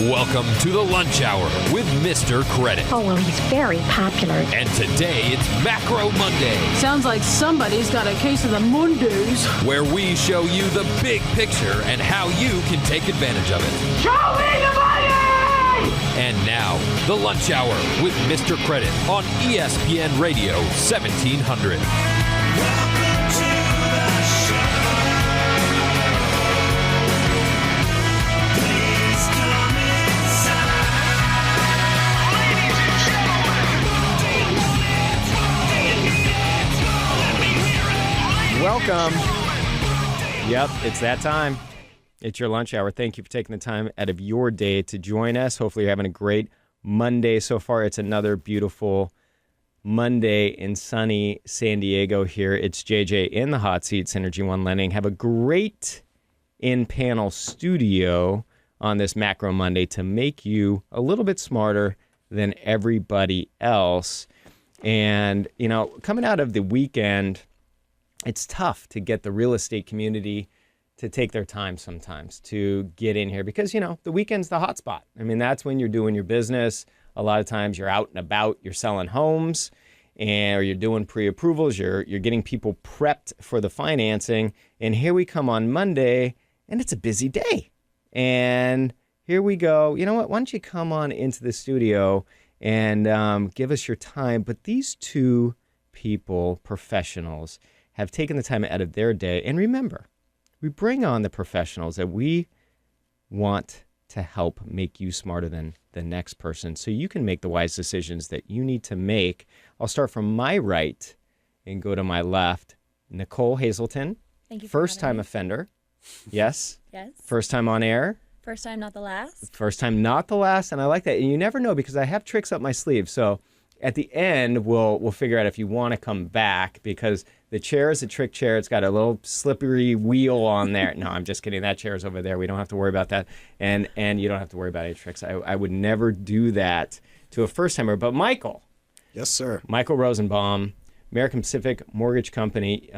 Welcome to the Lunch Hour with Mr. Credit. Oh, well, he's very popular. And today it's Macro Monday. Sounds like somebody's got a case of the Mondays. Where we show you the big picture and how you can take advantage of it. Show me the money! And now, the Lunch Hour with Mr. Credit on ESPN Radio 1700. Welcome to the show. Please come inside. Ladies and gentlemen, Welcome. Yep, it's that time. It's your lunch hour. Thank you for taking the time out of your day to join us. Hopefully you're having a great Monday so far. It's another beautiful Monday in sunny San Diego here. It's JJ in the hot seat, Synergy One Lending. Have a great in-panel studio on this Macro Monday to make you a little bit smarter than everybody else. And, you know, coming out of the weekend, it's tough to get the real estate community to take their time sometimes to get in here because, you know, the weekend's the hot spot. I mean, that's when you're doing your business. A lot of times you're out and about, you're selling homes, or you're doing pre-approvals, you're getting people prepped for the financing. And here we come on Monday, and it's a busy day. And here we go. You know what? Why don't you come on into the studio and give us your time? But these two people, professionals, have taken the time out of their day. And remember, we bring on the professionals that we want to help make you smarter than the next person so you can make the wise decisions that you need to make. I'll start from my right and go to my left. Nicole Hazelton, Thank you. first-time offender. Yes? Yes. First time on air. First time, not the last. First time, not the last, and I like that. And you never know because I have tricks up my sleeve. So at the end, we'll figure out if you want to come back because the chair is a trick chair. It's got a little slippery wheel on there. No, I'm just kidding. That chair is over there. We don't have to worry about that. And you don't have to worry about any tricks. I would never do that to a first-timer. But Michael. Yes, sir. Michael Rosenbaum, American Pacific Mortgage Company.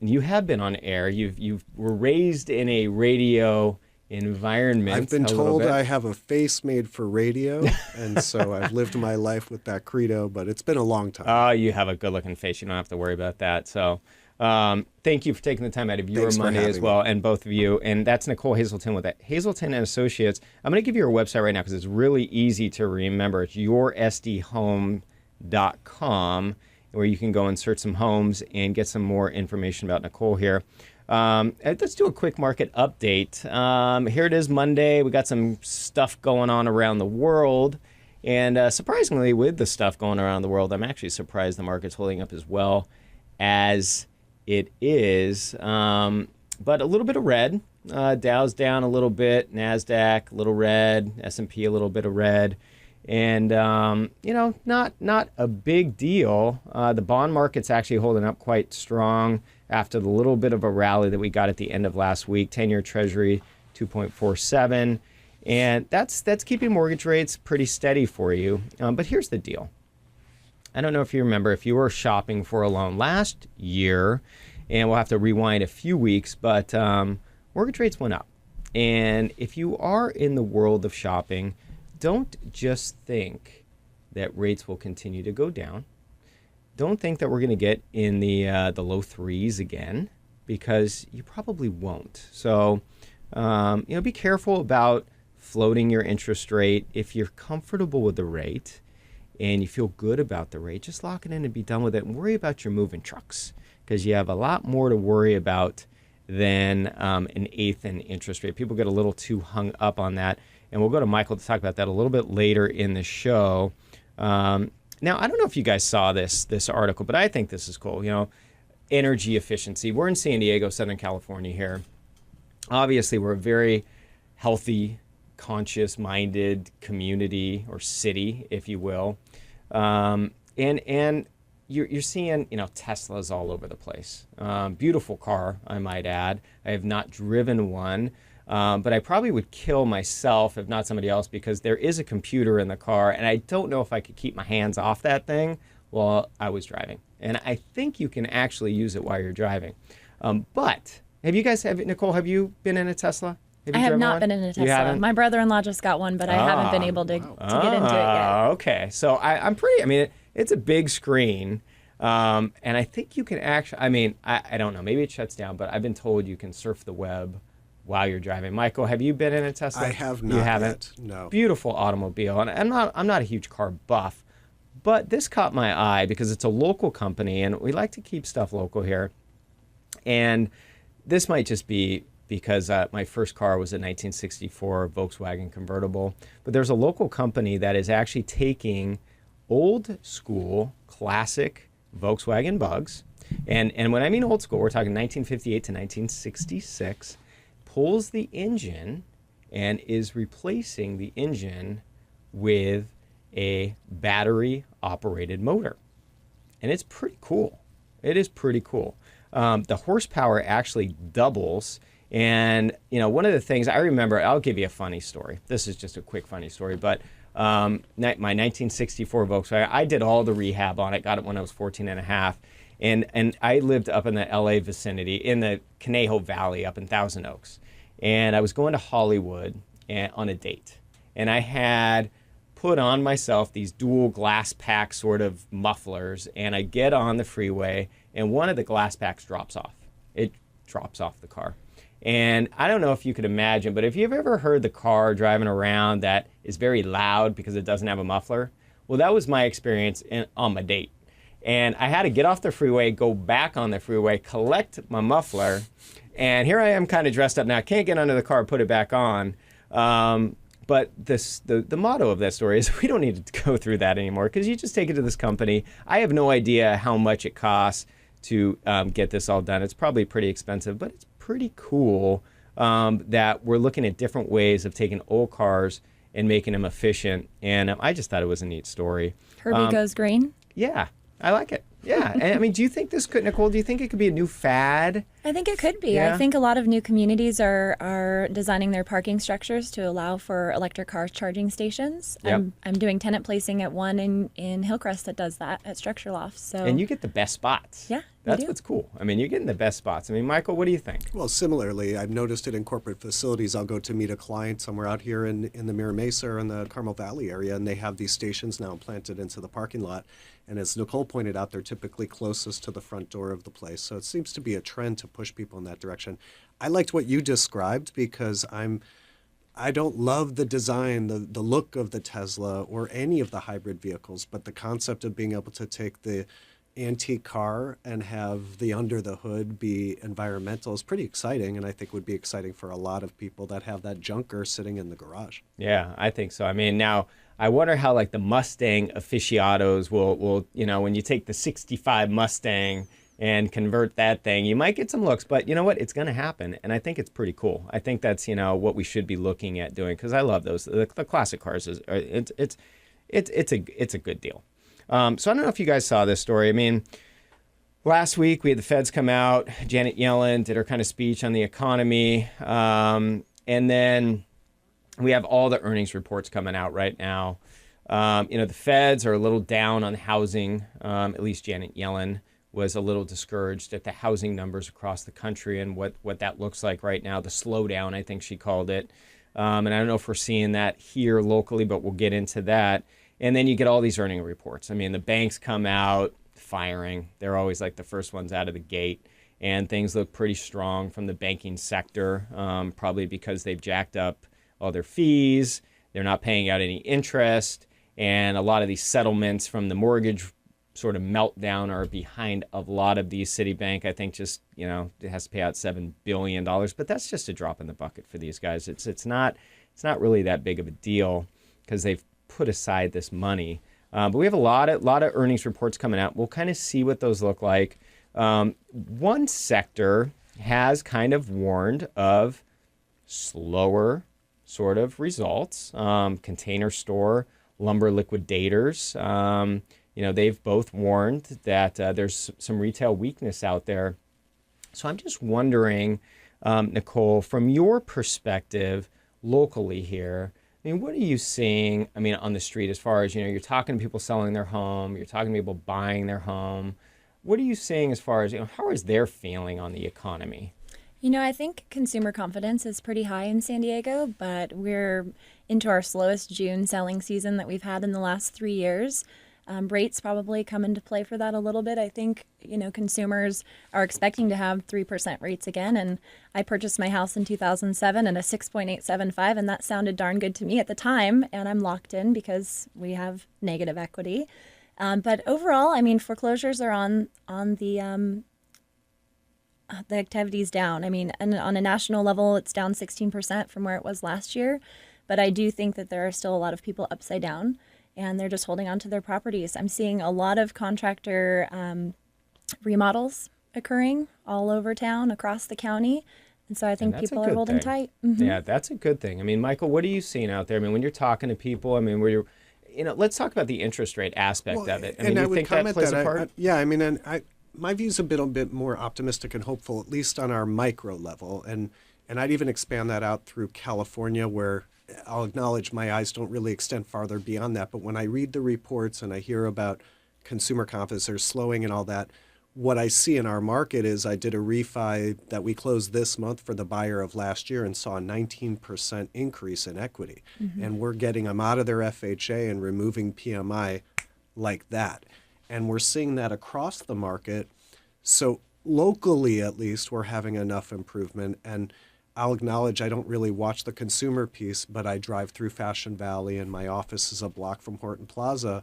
You have been on air. You were raised in a radio environment. I've been told I have a face made for radio, and so I've lived my life with that credo, but it's been a long time. Oh, you have a good-looking face. You don't have to worry about that. So thank you for taking the time out of your Monday as well, and both of you. And that's Nicole Hazelton with Hazelton & Associates. I'm going to give you her website right now because it's really easy to remember. It's yoursdhome.com, where you can go and search some homes and get some more information about Nicole here. Let's do a quick market update. Here it is Monday. We got some stuff going on around the world. And surprisingly, with the stuff going around the world, I'm actually surprised the market's holding up as well as it is. But a little bit of red. Dow's down a little bit. NASDAQ, a little red. S&P, a little bit of red. And, you know, not a big deal. The bond market's actually holding up quite strong after the little bit of a rally that we got at the end of last week. 10-year Treasury, 2.47. And that's keeping mortgage rates pretty steady for you. But here's the deal. I don't know if you remember, if you were shopping for a loan last year, and we'll have to rewind a few weeks, but mortgage rates went up. And if you are in the world of shopping, don't just think that rates will continue to go down. Don't think that we're going to get in the low threes again, because you probably won't. So, you know, be careful about floating your interest rate. If you're comfortable with the rate and you feel good about the rate, just lock it in and be done with it, and worry about your moving trucks, because you have a lot more to worry about than an eighth in interest rate. People get a little too hung up on that. And we'll go to Michael to talk about that a little bit later in the show. Now, I don't know if you guys saw this article, but I think this is cool. You know, energy efficiency. We're in San Diego, Southern California here. Obviously, we're a very healthy, conscious-minded community or city, if you will. And you're seeing, you know, Teslas all over the place. Beautiful car, I might add. I have not driven one. But I probably would kill myself, if not somebody else, because there is a computer in the car, and I don't know if I could keep my hands off that thing while I was driving. And I think you can actually use it while you're driving. But have you guys, Nicole, have you been in a Tesla? Have I you have driven not one? been in a You Tesla. haven't? My brother-in-law just got one, but I haven't been able to get into it yet. Okay. So I'm pretty, I mean, it's a big screen. And I think you can actually, I mean, I don't know, maybe it shuts down, but I've been told you can surf the web while you're driving. Michael, have you been in a Tesla? I have not You haven't? yet, no. Beautiful automobile. And I'm not a huge car buff, but this caught my eye because it's a local company and we like to keep stuff local here. And this might just be because my first car was a 1964 Volkswagen convertible. But there's a local company that is actually taking old school classic Volkswagen Bugs. And when I mean old school, we're talking 1958 to 1966, pulls the engine and is replacing the engine with a battery operated motor. And it's pretty cool. It is pretty cool. The horsepower actually doubles. And, you know, one of the things I remember, I'll give you a funny story. This is just a quick funny story, but my 1964 Volkswagen, I did all the rehab on it, got it when I was 14 and a half. And I lived up in the LA vicinity, in the Conejo Valley up in Thousand Oaks. And I was going to Hollywood on a date. And I had put on myself these dual glass pack sort of mufflers. And I get on the freeway and one of the glass packs drops off. It drops off the car. And I don't know if you could imagine, but if you've ever heard the car driving around that is very loud because it doesn't have a muffler, well, that was my experience on my date. And I had to get off the freeway, go back on the freeway, collect my muffler, and here I am kind of dressed up now. I can't get under the car, put it back on. But the motto of that story is we don't need to go through that anymore because you just take it to this company. I have no idea how much it costs to get this all done. It's probably pretty expensive, but it's pretty cool that we're looking at different ways of taking old cars and making them efficient. And I just thought it was a neat story. Herbie goes green. Yeah, I like it. Yeah. And I mean, do you think this could, Nicole, do you think it could be a new fad? I think it could be. Yeah. I think a lot of new communities are designing their parking structures to allow for electric car charging stations. Yep. I'm doing tenant placing at one in Hillcrest that does that at Structure Loft. So And you get the best spots. Yeah, you That's do. what's cool. I mean, you're getting the best spots. I mean, Michael, what do you think? Well, similarly, I've noticed it in corporate facilities. I'll go to meet a client somewhere out here in the Mira Mesa or in the Carmel Valley area, and they have these stations now planted into the parking lot. And as Nicole pointed out, they're typically closest to the front door of the place. So it seems to be a trend to push people in that direction. I liked what you described because I don't love the design, the look of the Tesla or any of the hybrid vehicles, but the concept of being able to take the antique car and have the under the hood be environmental is pretty exciting, and I think would be exciting for a lot of people that have that junker sitting in the garage. Yeah, I think so. I mean, now I wonder how like the Mustang aficionados will, you know, when you take the 65 Mustang and convert that thing, you might get some looks, but you know what? It's going to happen. And I think it's pretty cool. I think that's, you know, what we should be looking at doing because I love those. The classic cars, it's a good deal. So I don't know if you guys saw this story. I mean, last week we had the feds come out. Janet Yellen did her kind of speech on the economy. And then we have all the earnings reports coming out right now. You know, the feds are a little down on housing. At least Janet Yellen was a little discouraged at the housing numbers across the country and what that looks like right now. The slowdown, I think she called it. And I don't know if we're seeing that here locally, but we'll get into that. And then you get all these earning reports. I mean, the banks come out firing. They're always like the first ones out of the gate. And things look pretty strong from the banking sector, probably because they've jacked up all their fees. They're not paying out any interest. And a lot of these settlements from the mortgage sort of meltdown are behind a lot of these. Citibank, I think, just, you know, it has to pay out $7 billion. But that's just a drop in the bucket for these guys. It's not really that big of a deal because they've put aside this money. But we have a lot of earnings reports coming out. We'll kind of see what those look like. One sector has kind of warned of slower sort of results. Container store, lumber liquidators, you know, they've both warned that there's some retail weakness out there. So I'm just wondering, Nicole, from your perspective locally here, I mean, what are you seeing, I mean, on the street as far as, you know, you're talking to people selling their home, you're talking to people buying their home. What are you seeing as far as, you know, how is their feeling on the economy? I think consumer confidence is pretty high in San Diego, but we're into our slowest June selling season that we've had in the last 3 years. Rates probably come into play for that a little bit. I think, consumers are expecting to have 3% rates again. And I purchased my house in 2007 at a 6.875, and that sounded darn good to me at the time. And I'm locked in because we have negative equity. But overall, foreclosures are on the activity's down. And on a national level, it's down 16% from where it was last year. But I do think that there are still a lot of people upside down, and they're just holding on to their properties. I'm seeing a lot of contractor remodels occurring all over town, across the county. And so I think people are holding tight. Mm-hmm. Yeah, that's a good thing. Michael, what are you seeing out there? When you're talking to people, let's talk about the interest rate aspect of it. And I you would think that comment plays that a part? My view's a bit more optimistic and hopeful, at least on our micro level. And I'd even expand that out through California, where I'll acknowledge my eyes don't really extend farther beyond that. But when I read the reports and I hear about consumer confidence or slowing and all that, what I see in our market is I did a refi that we closed this month for the buyer of last year and saw a 19% increase in equity. Mm-hmm. And we're getting them out of their FHA and removing PMI like that. And we're seeing that across the market. So locally, at least, we're having enough improvement. And I'll acknowledge I don't really watch the consumer piece, but I drive through Fashion Valley and my office is a block from Horton Plaza.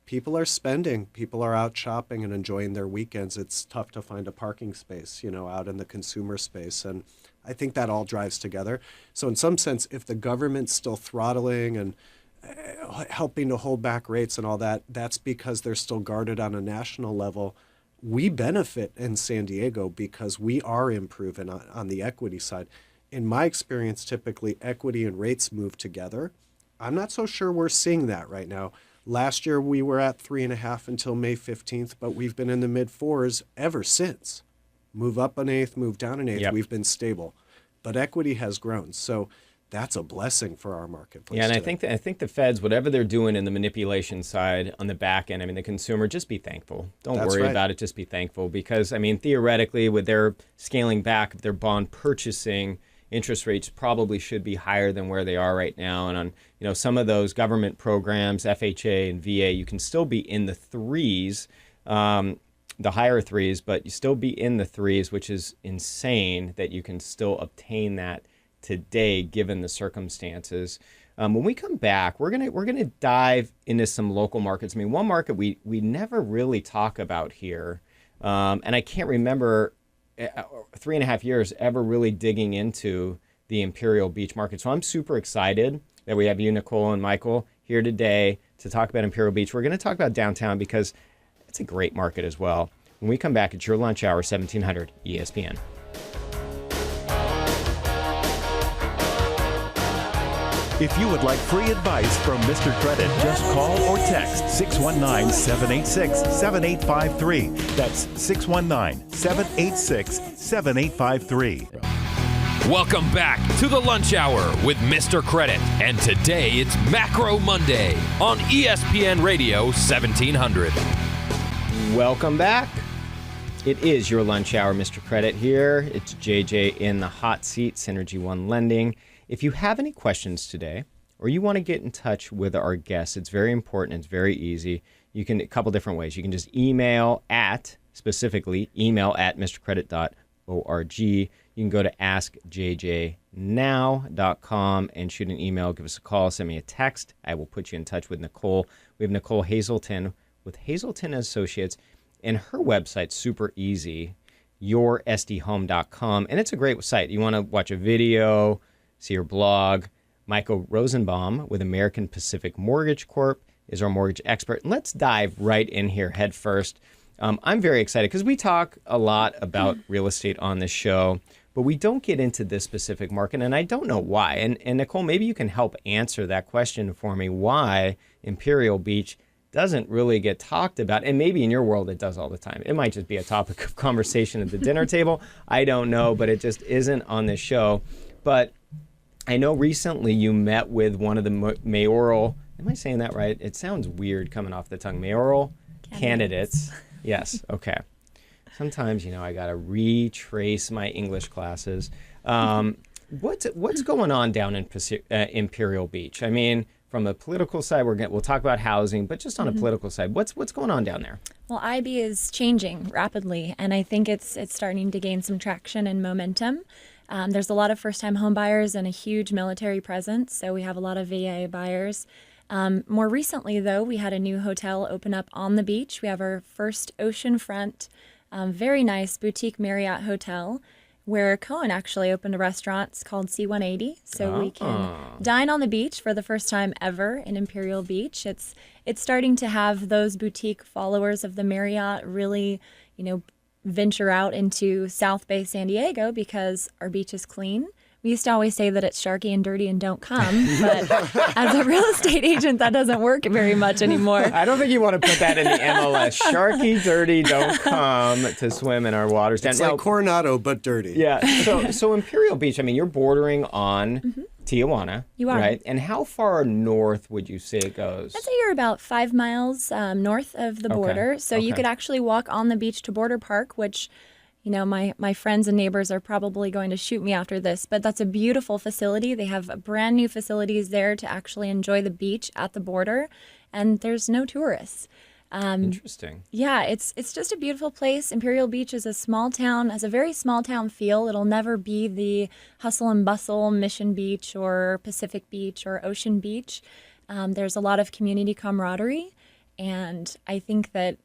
People are spending. People are out shopping and enjoying their weekends. It's tough to find a parking space, out in the consumer space. And I think that all drives together. So in some sense, if the government's still throttling and helping to hold back rates and all that, that's because they're still guarded on a national level. We benefit in San Diego because we are improving on the equity side. In my experience, typically equity and rates move together. I'm not so sure we're seeing that right now. Last year we were at 3.5 until May 15th, but we've been in the mid 4s ever since. Move up an eighth, move down an eighth. Yep. We've been stable, but equity has grown. So that's a blessing for our marketplace. Yeah, and today. I think the Feds, whatever they're doing in the manipulation side on the back end, the consumer, just be thankful. Don't worry about it. Just be thankful because, theoretically, with their scaling back of their bond purchasing, interest rates probably should be higher than where they are right now. And on some of those government programs, FHA and VA, you can still be in the 3s, the higher 3s, but you still be in the 3s, which is insane that you can still obtain that today, given the circumstances. When we come back, we're gonna dive into some local markets. One market we never really talk about here, and I can't remember 3.5 years ever really digging into the Imperial Beach market. So I'm super excited that we have you, Nicole, and Michael here today to talk about Imperial Beach. We're going to talk about downtown because it's a great market as well. When we come back, it's your lunch hour, 1700 ESPN. If you would like free advice from Mr. Credit, just call or text 619-786-7853. That's 619-786-7853. Welcome back to the Lunch Hour with Mr. Credit. And today it's Macro Monday on ESPN Radio 1700. Welcome back. It is your lunch hour, Mr. Credit here. It's JJ in the hot seat, Synergy One Lending. If you have any questions today, or you want to get in touch with our guests, it's very important. It's very easy. You can, a couple different ways. You can just email at mrcredit.org. You can go to askjjnow.com and shoot an email, give us a call, send me a text. I will put you in touch with Nicole. We have Nicole Hazelton with Hazelton Associates, and her website's super easy, yoursdhome.com, and it's a great site. You want to watch a video, see your blog. Michael Rosenbaum with American Pacific Mortgage Corp is our mortgage expert. And let's dive right in here head first. I'm very excited because we talk a lot about real estate on this show, but we don't get into this specific market, and I don't know why. And Nicole, maybe you can help answer that question for me, why Imperial Beach doesn't really get talked about. And maybe in your world it does all the time. It might just be a topic of conversation at the dinner table. I don't know, but it just isn't on this show. But I know recently you met with one of the mayoral, am I saying that right? It sounds weird coming off the tongue. Mayoral candidates. Yes, okay. Sometimes, I got to retrace my English classes. What's going on down in Imperial Beach? I mean, from a political side, we'll talk about housing, but just on a political side, what's going on down there? Well, IB is changing rapidly, and I think it's starting to gain some traction and momentum. There's a lot of first-time home buyers and a huge military presence, so we have a lot of VA buyers. More recently, though, we had a new hotel open up on the beach. We have our first oceanfront, very nice boutique Marriott hotel, where Cohen actually opened a restaurant. It's called C180, so we can dine on the beach for the first time ever in Imperial Beach. It's starting to have those boutique followers of the Marriott really, venture out into South Bay San Diego because our beach is clean. We used to always say that it's sharky and dirty and don't come, but as a real estate agent, that doesn't work very much anymore. I don't think you want to put that in the MLS. Sharky, dirty, don't come to swim in our waters. It's like Coronado, but dirty. Yeah. So Imperial Beach, I mean, you're bordering on Tijuana. You are. Right? And how far north would you say it goes? I'd say you're about 5 miles north of the border. So you could actually walk on the beach to Border Park, which... my friends and neighbors are probably going to shoot me after this, but that's a beautiful facility. They have brand new facilities there to actually enjoy the beach at the border, and there's no tourists. Interesting. Yeah, it's just a beautiful place. Imperial Beach is a small town, has a very small town feel. It'll never be the hustle and bustle Mission Beach or Pacific Beach or Ocean Beach. There's a lot of community camaraderie, and I think that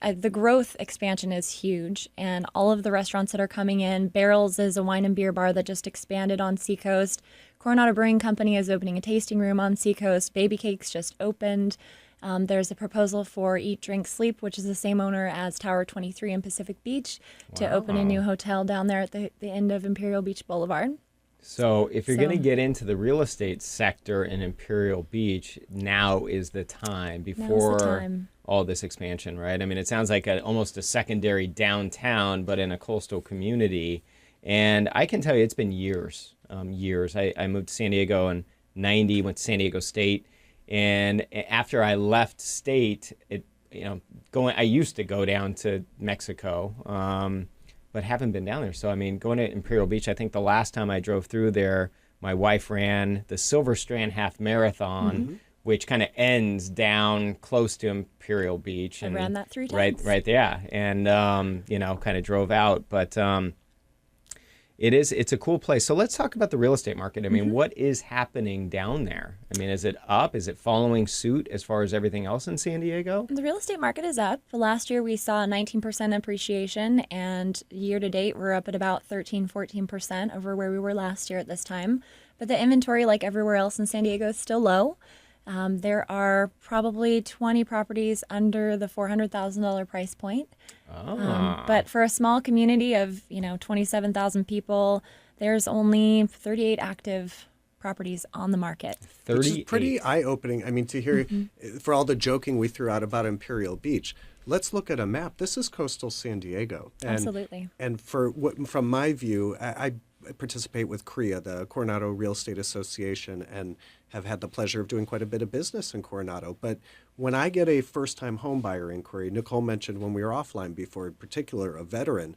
the growth expansion is huge, and all of the restaurants that are coming in. Barrels is a wine and beer bar that just expanded on Seacoast. Coronado Brewing Company is opening a tasting room on Seacoast. Baby Cakes just opened. There's a proposal for Eat, Drink, Sleep, which is the same owner as Tower 23 in Pacific Beach, to open a new hotel down there at the end of Imperial Beach Boulevard. So if you're going to get into the real estate sector in Imperial Beach, now is the time before all this expansion, right? I mean, it sounds like almost a secondary downtown, but in a coastal community. And I can tell you, it's been years. I moved to San Diego in '90, went to San Diego State, and after I left state, I used to go down to Mexico. But haven't been down there. So, I mean, going to Imperial Beach, I think the last time I drove through there, my wife ran the Silver Strand Half Marathon, which kind of ends down close to Imperial Beach. And I ran that 3 times. Right, yeah. And, kind of drove out. But it's a cool place. So let's talk about the real estate market. I mean, what is happening down there? I mean, is it up? Is it following suit as far as everything else in San Diego? The real estate market is up. Last year we saw 19% appreciation, and year to date we're up at about 13-14% over where we were last year at this time. But the inventory, like everywhere else in San Diego, is still low. There are probably 20 properties under the $400,000 price point. But for a small community of 27,000 people, there's only 38 active properties on the market. 38. Which is pretty eye-opening. I mean, to hear, for all the joking we threw out about Imperial Beach, let's look at a map. This is coastal San Diego. Absolutely. And from my view, I participate with CREA, the Coronado Real Estate Association, and have had the pleasure of doing quite a bit of business in Coronado. But when I get a first-time home buyer inquiry, Nicole mentioned when we were offline before, in particular, a veteran,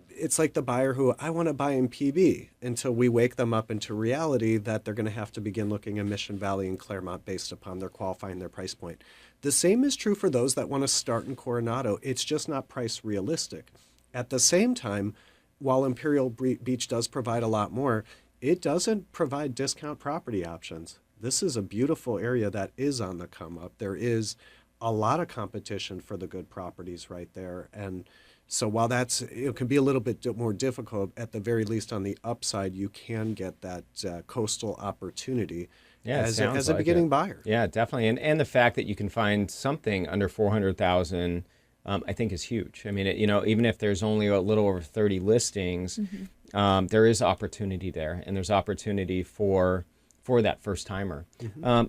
it's like the buyer who, I want to buy in PB, until we wake them up into reality that they're going to have to begin looking in Mission Valley and Claremont based upon their qualifying their price point. The same is true for those that want to start in Coronado. It's just not price realistic. At the same time, while Imperial Beach does provide a lot more, it doesn't provide discount property options. This is a beautiful area that is on the come up. There is a lot of competition for the good properties right there. And so while it can be a little bit more difficult, at the very least on the upside, you can get that coastal opportunity as a beginning buyer. Yeah, definitely. And the fact that you can find something under $400,000, I think is huge. I mean, even if there's only a little over 30 listings, there is opportunity there, and there's opportunity for that first timer.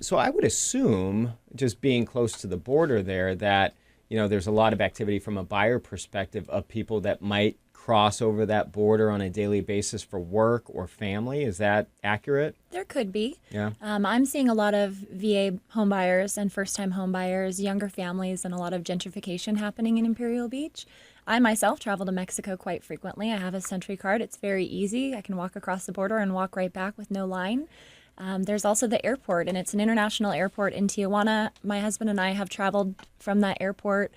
So I would assume, just being close to the border there, that there's a lot of activity from a buyer perspective of people that might cross over that border on a daily basis for work or family. Is that accurate? There could be. Yeah. I'm seeing a lot of VA homebuyers and first-time homebuyers, younger families, and a lot of gentrification happening in Imperial Beach. I myself travel to Mexico quite frequently. I have a Century card. It's very easy. I can walk across the border and walk right back with no line. There's also the airport, and it's an international airport in Tijuana. My husband and I have traveled from that airport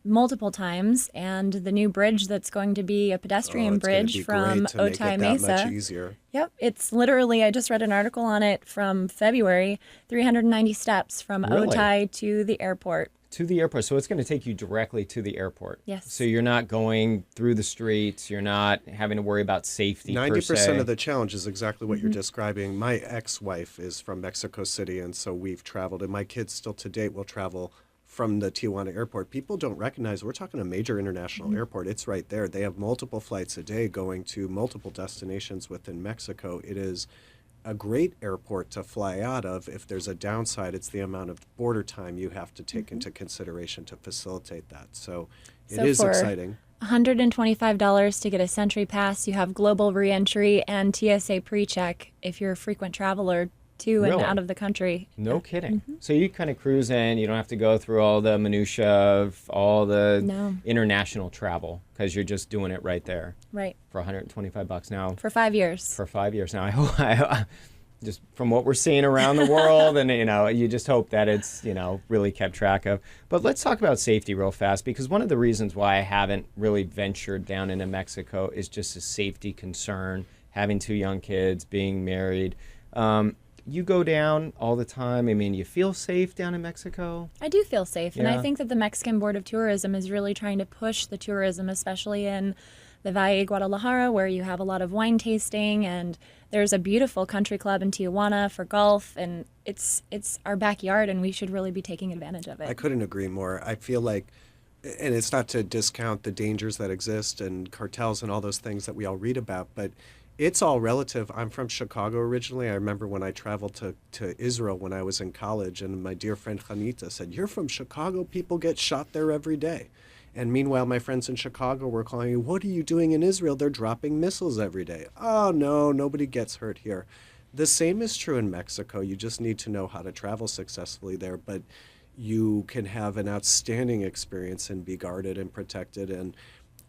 multiple times, and the new bridge that's going to be a pedestrian it's gonna bridge be from great to make Otay it Mesa. that much easier. Yep, it's literally, I just read an article on it from February, 390 steps from Really? Otay to the airport. To the airport. So it's going to take you directly to the airport. Yes. So you're not going through the streets. You're not having to worry about safety. 90% of the challenge is exactly what you're describing. My ex-wife is from Mexico City, and so we've traveled, and my kids still to date will travel from the Tijuana airport. People don't recognize we're talking a major international airport. It's right there. They have multiple flights a day going to multiple destinations within Mexico. It is a great airport to fly out of. If there's a downside, it's the amount of border time you have to take into consideration to facilitate that. So it is for exciting. $125 to get a Century Pass, you have global reentry and TSA pre-check if you're a frequent traveler to and Really? out of the country. No kidding. So you kind of cruise in. You don't have to go through all the minutia of all the No. international travel because you're just doing it right there Right, for $125 now for 5 years. for 5 years. Now, I hope, just from what we're seeing around the world, and you just hope that it's really kept track of. But let's talk about safety real fast, because one of the reasons why I haven't really ventured down into Mexico is just a safety concern, having 2 young kids, being married. You go down all the time. I mean, you feel safe down in Mexico? I do feel safe, and Yeah. I think that the Mexican Board of Tourism is really trying to push the tourism, especially in the Valle Guadalajara, where you have a lot of wine tasting, and there's a beautiful country club in Tijuana for golf, and it's our backyard, and we should really be taking advantage of it. I couldn't agree more. I feel like, and it's not to discount the dangers that exist and cartels and all those things that we all read about, but it's all relative. I'm from Chicago originally. I remember when I traveled to Israel when I was in college, and my dear friend Janita said, "You're from Chicago, people get shot there every day." And meanwhile, my friends in Chicago were calling me, "What are you doing in Israel? They're dropping missiles every day." Oh, no, nobody gets hurt here. The same is true in Mexico. You just need to know how to travel successfully there, but you can have an outstanding experience and be guarded and protected. And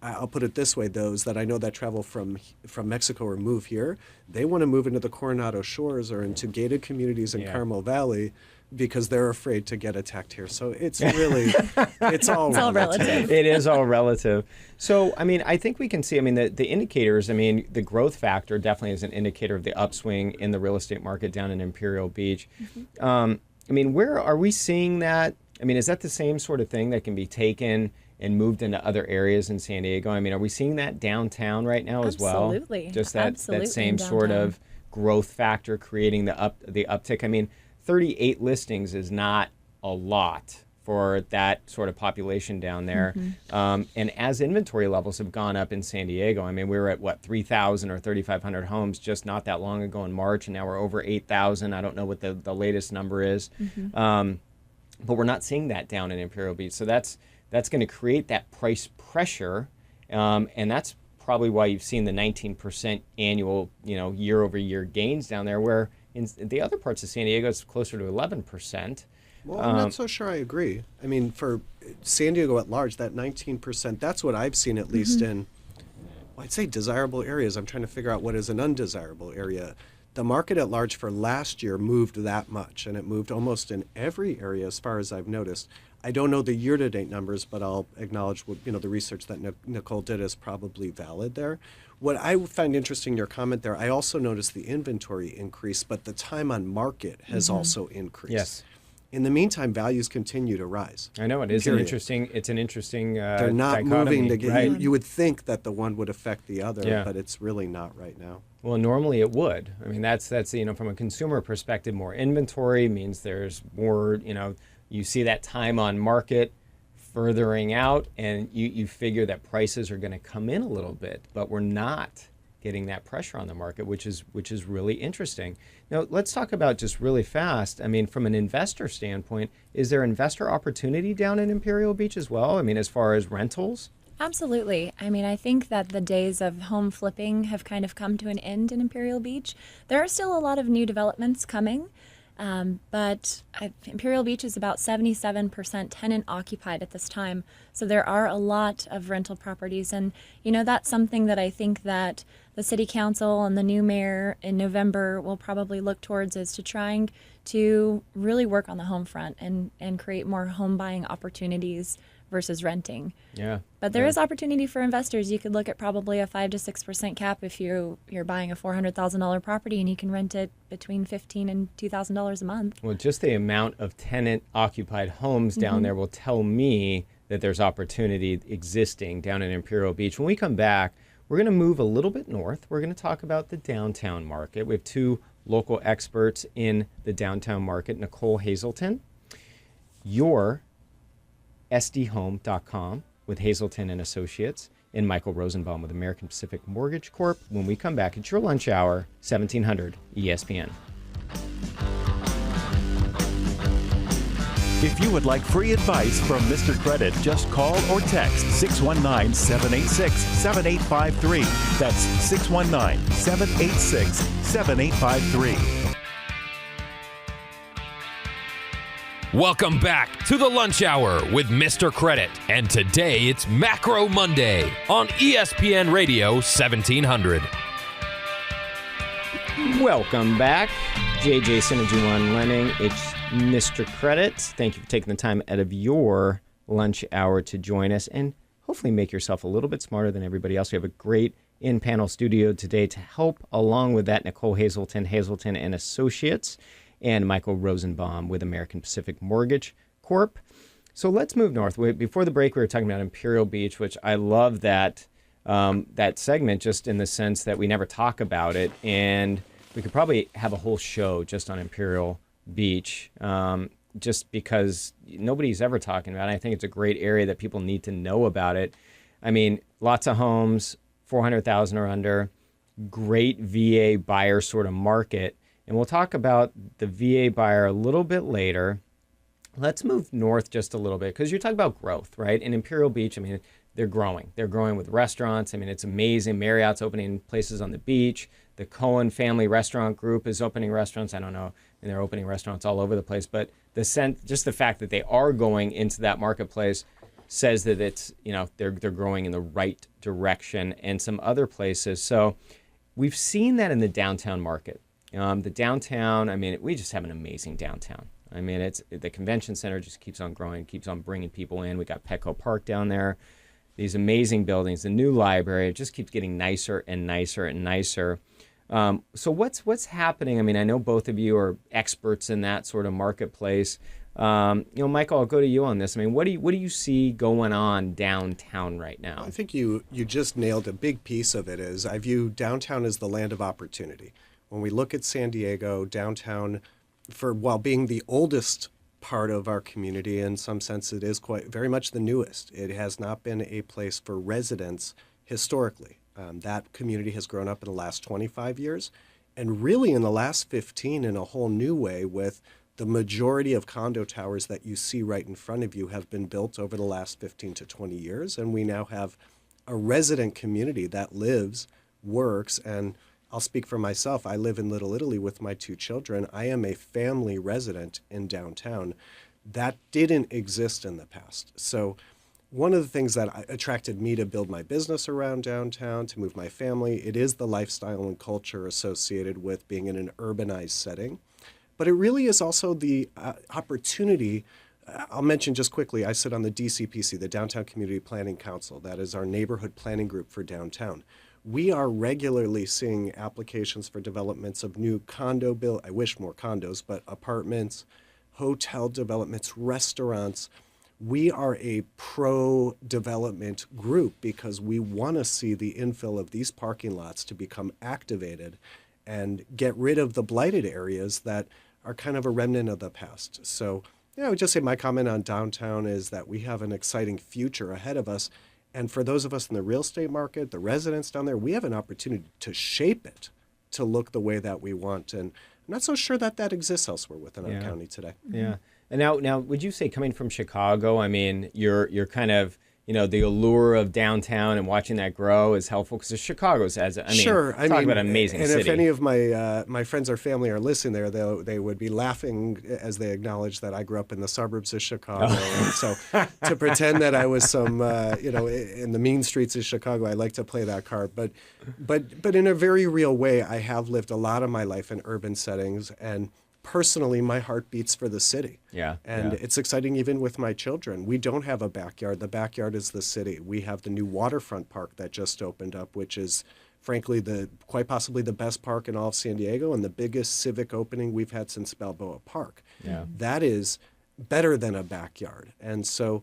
I'll put it this way, those that I know that travel from Mexico or move here, they want to move into the Coronado Shores or into gated communities in Carmel Valley because they're afraid to get attacked here. So it's really, it's all relative. It is all relative. So, I mean, I think we can see, the indicators, the growth factor definitely is an indicator of the upswing in the real estate market down in Imperial Beach. Where are we seeing that? Is that the same sort of thing that can be taken and moved into other areas in San Diego? Are we seeing that downtown right now as well? Absolutely. Just that same downtown. sort of growth factor creating the uptick. 38 listings is not a lot for that sort of population down there. And as inventory levels have gone up in San Diego, we were at 3,000 or 3,500 homes just not that long ago in March, and now we're over 8,000. I don't know what the latest number is. But we're not seeing that down in Imperial Beach. So that's going to create that price pressure, and that's probably why you've seen the 19% annual, year-over-year gains down there, where in the other parts of San Diego it's closer to 11%. Well, I'm not so sure I agree. For San Diego at large, that 19%, that's what I've seen at least in, I'd say desirable areas. I'm trying to figure out what is an undesirable area. The market at large for last year moved that much, and it moved almost in every area as far as I've noticed. I don't know the year-to-date numbers, but I'll acknowledge the research that Nicole did is probably valid there. What I find interesting in your comment there, I also noticed the inventory increase, but the time on market has also increased. Yes. In the meantime, values continue to rise. I know it is Period. It's an interesting They're not dichotomy, moving together. right? You would think that the one would affect the other, Yeah. but it's really not right now. Well, normally it would. That's from a consumer perspective, more inventory means there's more, you see that time on market furthering out, and you figure that prices are going to come in a little bit, but we're not getting that pressure on the market, which is really interesting. Now, let's talk about just really fast. From an investor standpoint, is there investor opportunity down in Imperial Beach as well? As far as rentals? Absolutely. I mean, I think that the days of home flipping have kind of come to an end in Imperial Beach. There are still a lot of new developments coming, but Imperial Beach is about 77% tenant occupied at this time. So there are a lot of rental properties. And, that's something that I think that the city council and the new mayor in November will probably look towards, is to trying to really work on the home front and create more home buying opportunities versus renting. Yeah. But there is opportunity for investors. You could look at probably a 5 to 6% cap if you're buying a $400,000 property and you can rent it between $1,500 and $2,000 a month. Well, just the amount of tenant-occupied homes down there will tell me that there's opportunity existing down in Imperial Beach. When we come back, we're going to move a little bit north. We're going to talk about the downtown market. We have two local experts in the downtown market, Nicole Hazelton, your SDHome.com with Hazelton and Associates, and Michael Rosenbaum with American Pacific Mortgage Corp. When we come back, it's your lunch hour, 1700 ESPN. If you would like free advice from Mr. Credit, just call or text 619-786-7853. That's 619-786-7853. Welcome back to the Lunch Hour with Mr. Credit. And today it's Macro Monday on ESPN Radio 1700. Welcome back. JJ Synergy One Lenning. It's Mr. Credit. Thank you for taking the time out of your lunch hour to join us and hopefully make yourself a little bit smarter than everybody else. We have a great in-panel studio today to help along with that. Nicole Hazelton and Associates, and Michael Rosenbaum with American Pacific Mortgage Corp. So let's move north. Before the break, we were talking about Imperial Beach, which I love that segment just in the sense that we never talk about it. And we could probably have a whole show just on Imperial Beach, just because nobody's ever talking about it. I think it's a great area that people need to know about it. I mean, lots of homes, 400,000 or under, great VA buyer sort of market. And we'll talk about the VA buyer a little bit later. Let's move north just a little bit because you're talking about growth, right? In Imperial Beach, I mean, they're growing. They're growing with restaurants. I mean, it's amazing. Marriott's opening places on the beach. The Cohen Family Restaurant Group is opening restaurants. I don't know, and they're opening restaurants all over the place. But just the fact that they are going into that marketplace says that it's, they're growing in the right direction, and some other places. So we've seen that in the downtown market. The downtown, I mean, we just have an amazing downtown. I mean, the convention center just keeps on growing, keeps on bringing people in. We got Petco Park down there, these amazing buildings, the new library. It just keeps getting nicer and nicer and nicer. So what's happening? I mean, I know both of you are experts in that sort of marketplace. Michael, I'll go to you on this. I mean, what do you see going on downtown right now? I think you just nailed a big piece of it. Is I view downtown as the land of opportunity. When we look at San Diego, downtown, while being the oldest part of our community, in some sense it is quite very much the newest. It has not been a place for residents historically. That community has grown up in the last 25 years, and really in the last 15 in a whole new way, with the majority of condo towers that you see right in front of you have been built over the last 15 to 20 years, and we now have a resident community that lives, works, and I'll speak for myself. I live in Little Italy with my two children. I am a family resident in downtown. That didn't exist in the past. So one of the things that attracted me to build my business around downtown, to move my family, it is the lifestyle and culture associated with being in an urbanized setting. But it really is also the opportunity. I'll mention just quickly, I sit on the DCPC, the Downtown Community Planning Council. That is our neighborhood planning group for downtown. We are regularly seeing applications for developments of new condo build. I wish more condos, but apartments, hotel developments, restaurants. We are a pro-development group because we want to see the infill of these parking lots to become activated and get rid of the blighted areas that are kind of a remnant of the past. So, I would just say my comment on downtown is that we have an exciting future ahead of us. And for those of us in the real estate market, the residents down there, we have an opportunity to shape it to look the way that we want. And I'm not so sure that exists elsewhere within our county today. Yeah. And now, would you say coming from Chicago, I mean, you're kind of, the allure of downtown and watching that grow is helpful because Chicago's Sure. talk about an amazing and city. if any of my friends or family are listening there, they would be laughing as they acknowledge that I grew up in the suburbs of Chicago. And so to pretend that I was some, in the mean streets of Chicago, I like to play that card. But in a very real way, I have lived a lot of my life in urban settings, and personally, my heart beats for the city. Yeah. And yeah. it's exciting even with my children. We don't have a backyard. The backyard is the city. We have the new waterfront park that just opened up, which is frankly quite possibly the best park in all of San Diego and the biggest civic opening we've had since Balboa Park. Yeah. That is better than a backyard. And so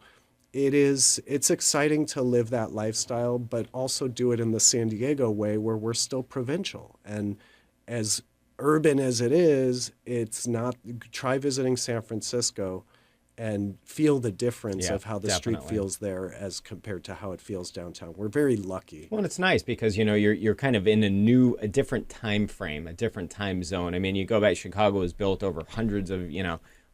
it's exciting to live that lifestyle, but also do it in the San Diego way where we're still provincial. And as urban as it is, it's not. Try visiting San Francisco and feel the difference of how the street feels there as compared to how it feels downtown. We're very lucky. Well, it's nice because you're kind of in a different time frame, a different time zone. I mean, you go back, Chicago was built over hundreds of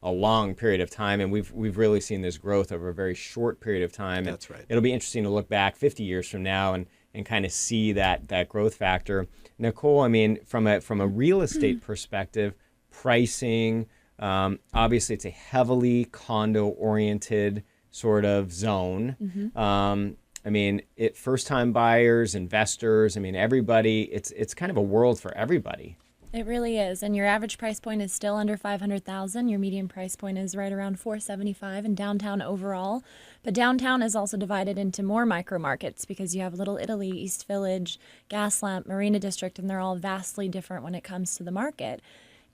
a long period of time, and we've really seen this growth over a very short period of time. That's right. It'll be interesting to look back 50 years from now and kind of see that growth factor. Nicole, I mean, from a real estate perspective, pricing, obviously it's a heavily condo-oriented sort of zone. I mean, first-time buyers, investors, I mean, everybody, it's kind of a world for everybody. It really is, and your average price point is still under $500,000. Your median price point is right around $475,000 in downtown overall. But downtown is also divided into more micro markets because you have Little Italy, East Village, Gaslamp, Marina District, and they're all vastly different when it comes to the market.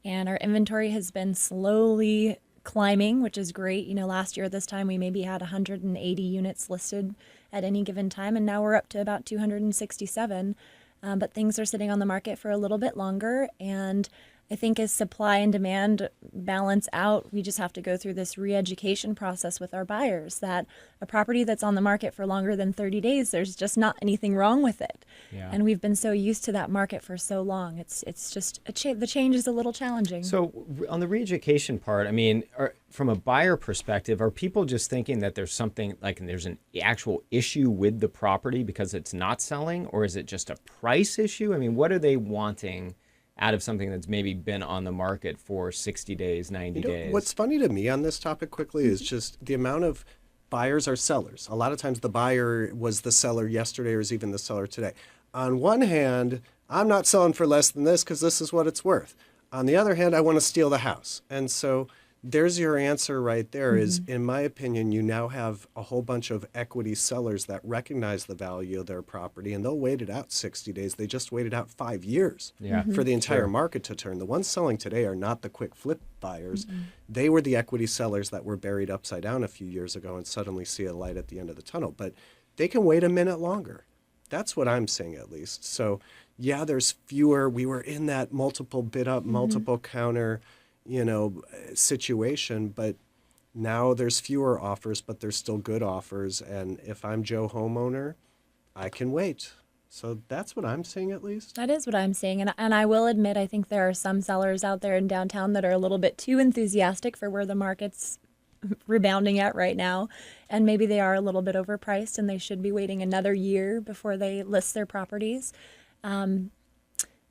And our inventory has been slowly climbing, which is great. Last year at this time we maybe had 180 units listed at any given time, and now we're up to about 267. But things are sitting on the market for a little bit longer, and I think as supply and demand balance out, we just have to go through this re-education process with our buyers that a property that's on the market for longer than 30 days, there's just not anything wrong with it. Yeah. And we've been so used to that market for so long. It's just the change is a little challenging. So on the re-education part, I mean, from a buyer perspective, are people just thinking that there's something there's an actual issue with the property because it's not selling, or is it just a price issue? I mean, what are they wanting out of something that's maybe been on the market for 60 days, 90 days? What's funny to me on this topic quickly is just the amount of buyers or sellers. A lot of times the buyer was the seller yesterday or is even the seller today. On one hand, I'm not selling for less than this because this is what it's worth. On the other hand, I want to steal the house. And so there's your answer right there is, in my opinion, you now have a whole bunch of equity sellers that recognize the value of their property, and they'll wait it out 60 days. They just waited out 5 years for the entire market to turn. The ones selling today are not the quick flip buyers. They were the equity sellers that were buried upside down a few years ago and suddenly see a light at the end of the tunnel. But they can wait a minute longer. That's what I'm seeing, at least. So, yeah, there's fewer. We were in that multiple bid up, multiple counter situation, but now there's fewer offers, but there's still good offers. And if I'm Joe homeowner, I can wait. So that's what I'm seeing, at least. That is what I'm seeing. And I will admit, I think there are some sellers out there in downtown that are a little bit too enthusiastic for where the market's rebounding at right now. And maybe they are a little bit overpriced and they should be waiting another year before they list their properties.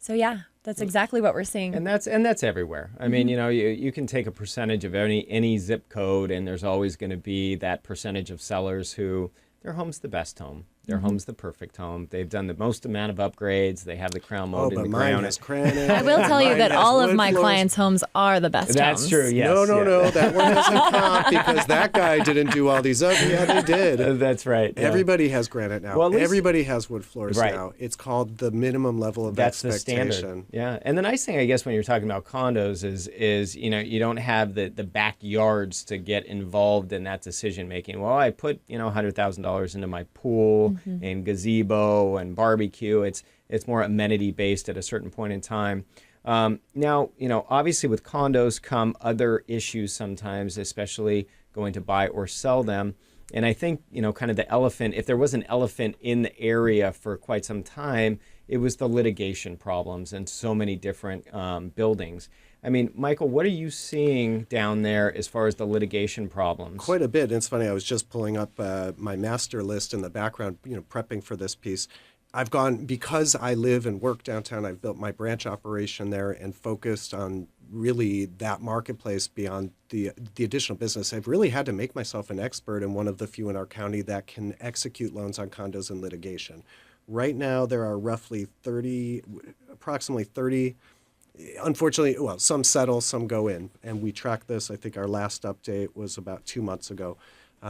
So yeah, that's exactly what we're seeing. And that's everywhere. I mean, you can take a percentage of any zip code, and there's always going to be that percentage of sellers who their home's the best home. Their home's the perfect home. They've done the most amount of upgrades. They have the crown mold in the mine ground. has granite. I will tell you Mine that has all of wood my floors. clients' homes are the best That's homes. true, yes. No, that one has a comp because that guy didn't do all these other. Yeah, they did. That's right. Yeah. Everybody has granite now. Well, at least- Everybody has wood floors Right. now. It's called the minimum level of That's the expectation. standard. Yeah. And the nice thing, I guess, when you're talking about condos is you don't have the backyards to get involved in that decision making. Well, I put $100,000 into my pool and gazebo and barbecue. It's more amenity based at a certain point in time. Now, obviously with condos come other issues sometimes, especially going to buy or sell them. And I think, kind of the elephant, if there was an elephant in the area for quite some time, it was the litigation problems and so many different buildings. I mean, Michael, what are you seeing down there as far as the litigation problems? Quite a bit. And it's funny, I was just pulling up my master list in the background, prepping for this piece. I've gone, because I live and work downtown, I've built my branch operation there and focused on really that marketplace beyond the additional business. I've really had to make myself an expert and one of the few in our county that can execute loans on condos in litigation. Right now, there are approximately 30, unfortunately, well, some settle, some go in. And we track this. I think our last update was about 2 months ago.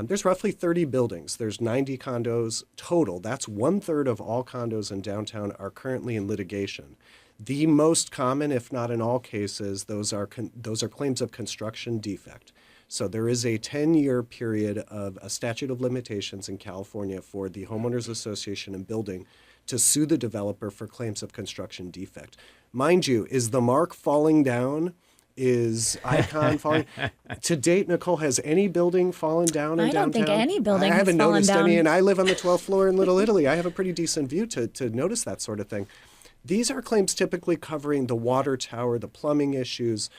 There's roughly 30 buildings. There's 90 condos total. That's 1/3 of all condos in downtown are currently in litigation. The most common, if not in all cases, those are claims of construction defect. So there is a 10-year period of a statute of limitations in California for the homeowners association and building to sue the developer for claims of construction defect. Mind you, is the mark falling down? Is Icon falling? To date, Nicole, has any building fallen down in downtown? I don't think any building I has haven't fallen noticed down. any, and I live on the 12th floor in Little Italy. I have a pretty decent view to notice that sort of thing. These are claims typically covering the water tower, the plumbing issues,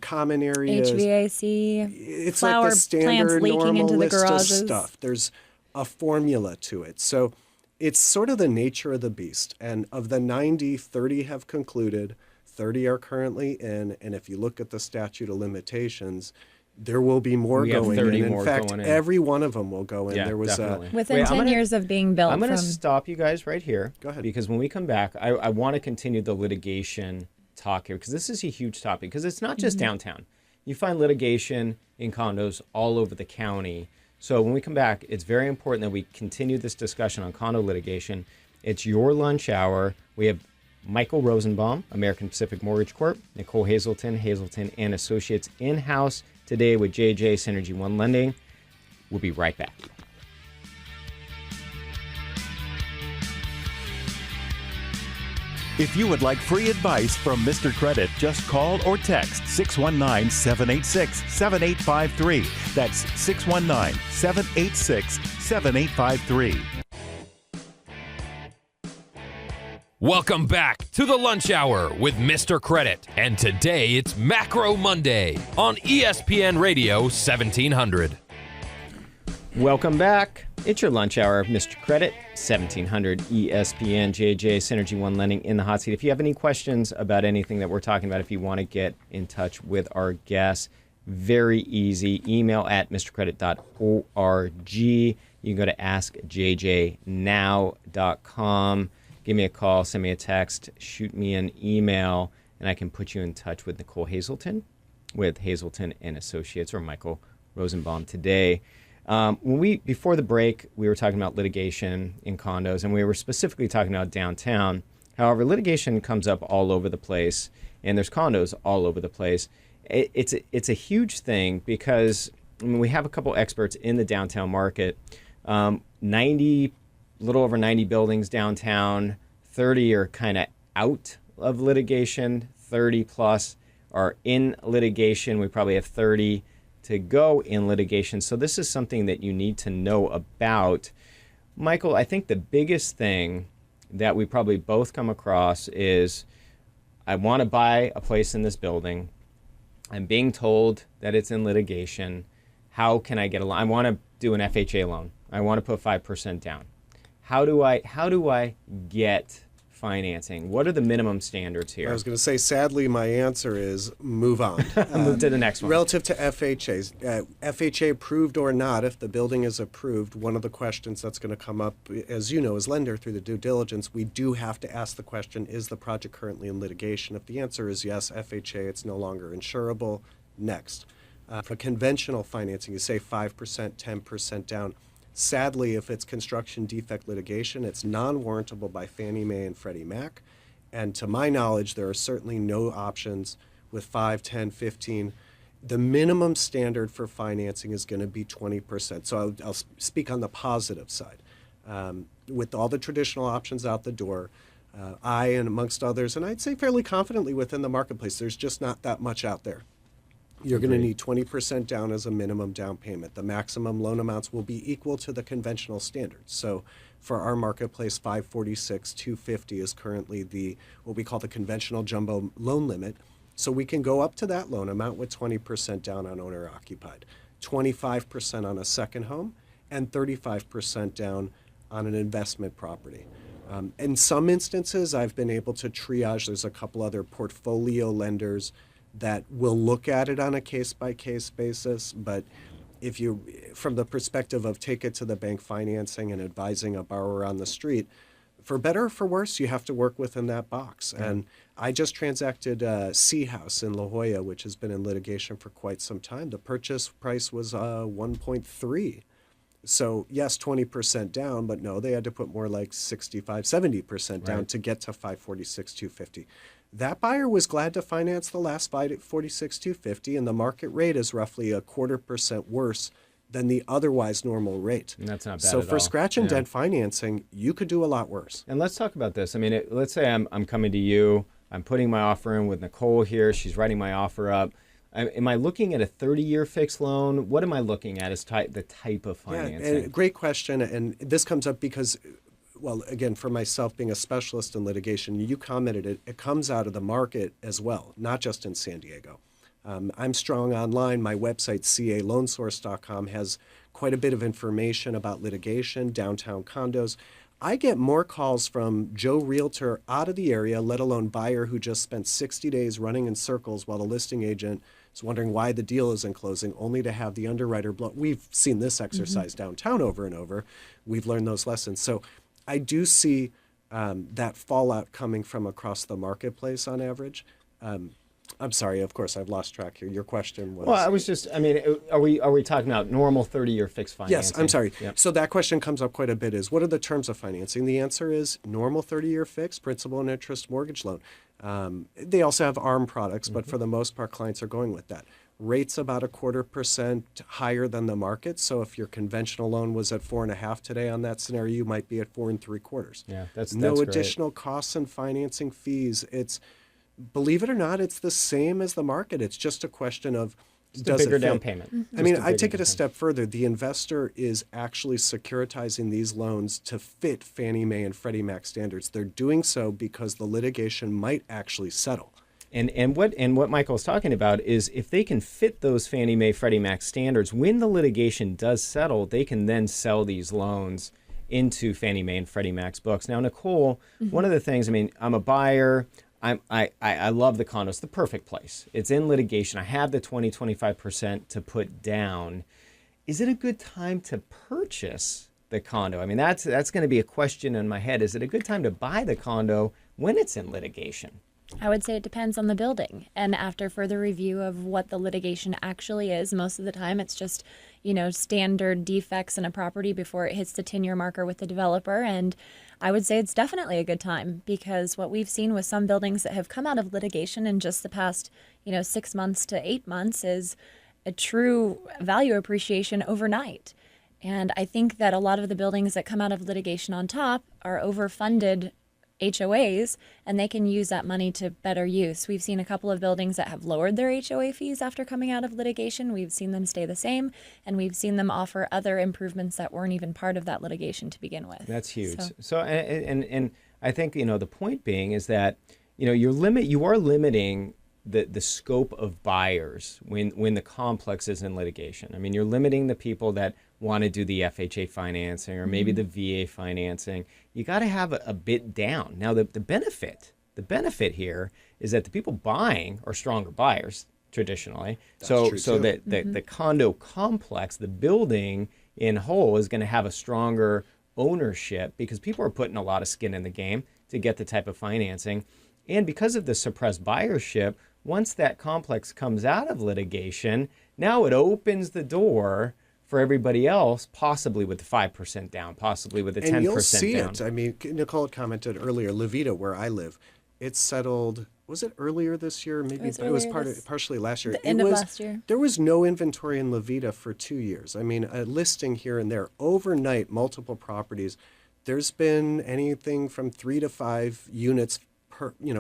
common areas. HVAC, It's flower like the standard plants leaking normal into the list garages. of stuff. There's a formula to it. So it's sort of the nature of the beast. And of the 90, 30 have concluded, 30 are currently in, and if you look at the statute of limitations, there will be more We have going 30 in. In more fact, going in. every one of them will go in. Yeah, There was definitely. Within Wait, 10 years of being built. I'm going to from stop you guys right here. Go ahead. Because when we come back, I want to continue the litigation talk here because this is a huge topic because it's not just downtown. You find litigation in condos all over the county. So when we come back, it's very important that we continue this discussion on condo litigation. It's your lunch hour. We have Michael Rosenbaum, American Pacific Mortgage Corp., Nicole Hazelton, Hazelton and Associates in-house today with JJ Synergy One Lending. We'll be right back. If you would like free advice from Mr. Credit, just call or text 619-786-7853. That's 619-786-7853. Welcome back to the Lunch Hour with Mr. Credit. And today it's Macro Monday on ESPN Radio 1700. Welcome back. It's your lunch hour, Mr. Credit, 1700 ESPN, JJ, Synergy One Lending in the hot seat. If you have any questions about anything that we're talking about, if you want to get in touch with our guests, very easy. Email at mrcredit.org. You can go to askjjnow.com. Give me a call, send me a text, shoot me an email, and I can put you in touch with Nicole Hazelton with Hazelton and Associates or Michael Rosenbaum today. Before the break, we were talking about litigation in condos, and we were specifically talking about downtown. However, litigation comes up all over the place, and there's condos all over the place. It's a huge thing because we have a couple experts in the downtown market. 90, a little over 90 buildings downtown. 30 are kind of out of litigation. 30 plus are in litigation. We probably have 30 to go in litigation. So this is something that you need to know about. Michael, I think the biggest thing that we probably both come across is I want to buy a place in this building. I'm being told that it's in litigation. How can I get a loan? I want to do an FHA loan. I want to put 5% down. How do I get financing? What are the minimum standards here? I was going to say, sadly, my answer is move on. Move to the next one. Relative to FHAs, FHA approved or not, if the building is approved, one of the questions that's going to come up, as you know, as lender through the due diligence, we do have to ask the question, is the project currently in litigation? If the answer is yes, FHA, it's no longer insurable. Next. For conventional financing, you say 5%, 10% down. Sadly, if it's construction defect litigation, it's non-warrantable by Fannie Mae and Freddie Mac. And to my knowledge, there are certainly no options with 5, 10, 15. The minimum standard for financing is going to be 20%. So I'll speak on the positive side. With all the traditional options out the door, I and amongst others, and I'd say fairly confidently within the marketplace, there's just not that much out there. You're going to need 20% down as a minimum down payment. The maximum loan amounts will be equal to the conventional standards. So for our marketplace, 546, 250 is currently what we call the conventional jumbo loan limit. So we can go up to that loan amount with 20% down on owner occupied, 25% on a second home, and 35% down on an investment property. In some instances, I've been able to triage. There's a couple other portfolio lenders that will look at it on a case-by-case basis. But if you, from the perspective of take it to the bank financing and advising a borrower on the street, for better or for worse, you have to work within that box. Mm-hmm. And I just transacted C House in La Jolla, which has been in litigation for quite some time. The purchase price was 1.3. So yes, 20% down, but no, they had to put more like 65, 70% down to get to 546, 250. That buyer was glad to finance the last 546, 250, and the market rate is roughly 0.25% worse than the otherwise normal rate. And that's not bad So at for all. scratch and dent financing, you could do a lot worse. And let's talk about this. I mean, let's say I'm coming to you. I'm putting my offer in with Nicole here. She's writing my offer up. Am I looking at a 30-year fixed loan? What am I looking at as the type of financing? Yeah, great question. And this comes up because, well, again, for myself being a specialist in litigation, you commented it comes out of the market as well, not just in San Diego. I'm strong online. My website, caloansource.com, has quite a bit of information about litigation, downtown condos. I get more calls from Joe Realtor out of the area, let alone buyer who just spent 60 days running in circles while the listing agent is wondering why the deal isn't closing, only to have the underwriter blow. We've seen this exercise downtown over and over. We've learned those lessons. So I do see that fallout coming from across the marketplace on average. I'm sorry, of course, I've lost track here. Your question was... Well, I was just, I mean, are we talking about normal 30-year fixed financing? Yes, I'm sorry. Yep. So that question comes up quite a bit is, what are the terms of financing? The answer is normal 30-year fixed, principal and interest mortgage loan. They also have ARM products, but for the most part, clients are going with that. Rates about 0.25% higher than the market. So if your conventional loan was at 4.5 today on that scenario, you might be at 4 3/4. Yeah, that's no great. additional costs and financing fees. Believe it or not, it's the same as the market. It's just a question of does bigger it fit? down payment. I mean, I take it a step further. The investor is actually securitizing these loans to fit Fannie Mae and Freddie Mac standards. They're doing so because the litigation might actually settle. And what Michael's talking about is if they can fit those Fannie Mae, Freddie Mac standards, when the litigation does settle, they can then sell these loans into Fannie Mae and Freddie Mac's books. Now, Nicole, one of the things, I mean, I'm a buyer. I love the condo. It's the perfect place. It's in litigation. I have the 25% to put down. Is it a good time to purchase the condo? I mean, that's going to be a question in my head. Is it a good time to buy the condo when it's in litigation? I would say it depends on the building. And after further review of what the litigation actually is, most of the time it's just, standard defects in a property before it hits the 10-year marker with the developer. And I would say it's definitely a good time because what we've seen with some buildings that have come out of litigation in just the past, 6 months to 8 months is a true value appreciation overnight. And I think that a lot of the buildings that come out of litigation on top are overfunded HOAs, and they can use that money to better use. We've seen a couple of buildings that have lowered their HOA fees after coming out of litigation. We've seen them stay the same, and we've seen them offer other improvements that weren't even part of that litigation to begin with. That's huge. So and I think, the point being is that, you are limiting the scope of buyers when the complex is in litigation. I mean, you're limiting the people that want to do the FHA financing or maybe the VA financing. You got to have a bit down. Now, the benefit here is that the people buying are stronger buyers traditionally. The condo complex, the building in whole, is going to have a stronger ownership because people are putting a lot of skin in the game to get the type of financing. And because of the suppressed buyership, once that complex comes out of litigation, now it opens the door for everybody else, possibly with the 5% down, possibly with the 10% down. And you'll see it. I mean, Nicole commented earlier, Levita, where I live, it settled, was it earlier this year? Maybe it was partially last year. The end of last year. There was no inventory in Levita for 2 years. I mean, a listing here and there. Overnight, multiple properties. There's been anything from 3 to 5 units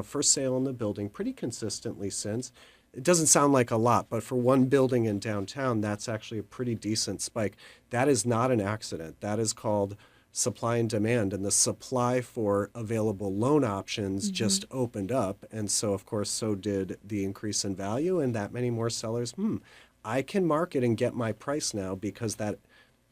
for sale in the building pretty consistently since. it doesn't sound like a lot, but for one building in downtown, that's actually a pretty decent spike. That is not an accident. That is called supply and demand, and the supply for available loan options just opened up. And so, of course, so did the increase in value, and that many more sellers, I can market and get my price now because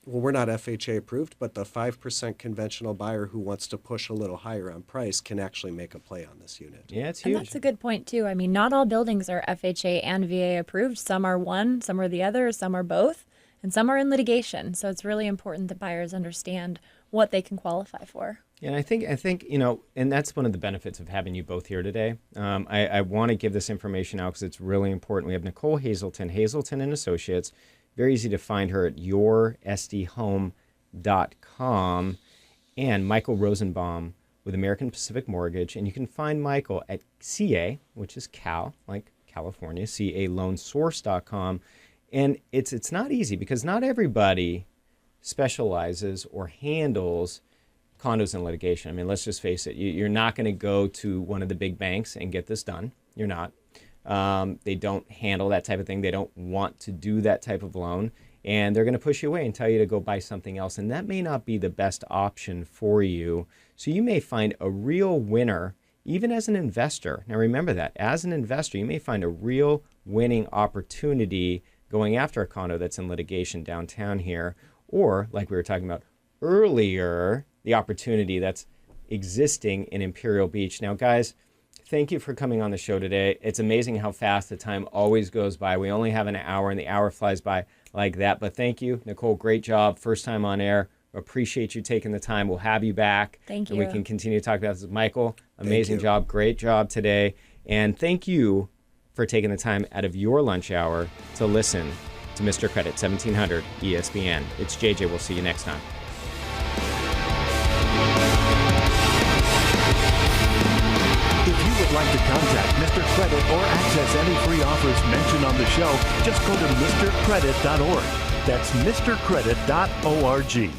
we're not FHA approved, but the 5% conventional buyer who wants to push a little higher on price can actually make a play on this unit. Yeah, it's And huge. that's a good point, too. I mean, not all buildings are FHA and VA approved. Some are one, some are the other, some are both, and some are in litigation. So it's really important that buyers understand what they can qualify for. And I think and that's one of the benefits of having you both here today. I want to give this information out because it's really important. We have Nicole Hazelton, Hazelton and Associates. Very easy to find her at yoursdhome.com, and Michael Rosenbaum with American Pacific Mortgage. And you can find Michael at CA, which is Cal, like California, CALoanSource.com. And it's not easy because not everybody specializes or handles condos in litigation. I mean, let's just face it. You're not going to go to one of the big banks and get this done. You're not. They don't handle that type of thing. They don't want to do that type of loan. And they're going to push you away and tell you to go buy something else. And that may not be the best option for you. So you may find a real winner, even as an investor. Now remember that. As an investor, you may find a real winning opportunity going after a condo that's in litigation downtown here. Or, like we were talking about earlier, the opportunity that's existing in Imperial Beach. Now, guys, thank you for coming on the show today. It's amazing how fast the time always goes by. We only have an hour, and the hour flies by like that. But thank you, Nicole. Great job. First time on air. Appreciate you taking the time. We'll have you back. Thank And you. we can continue to talk about this. Michael, amazing job. Great job today. And thank you for taking the time out of your lunch hour to listen to Mr. Credit, 1700 ESPN. It's JJ. We'll see you next time. If you would like to contact Mr. Credit or access any free offers mentioned on the show, just go to mrcredit.org. That's mrcredit.org.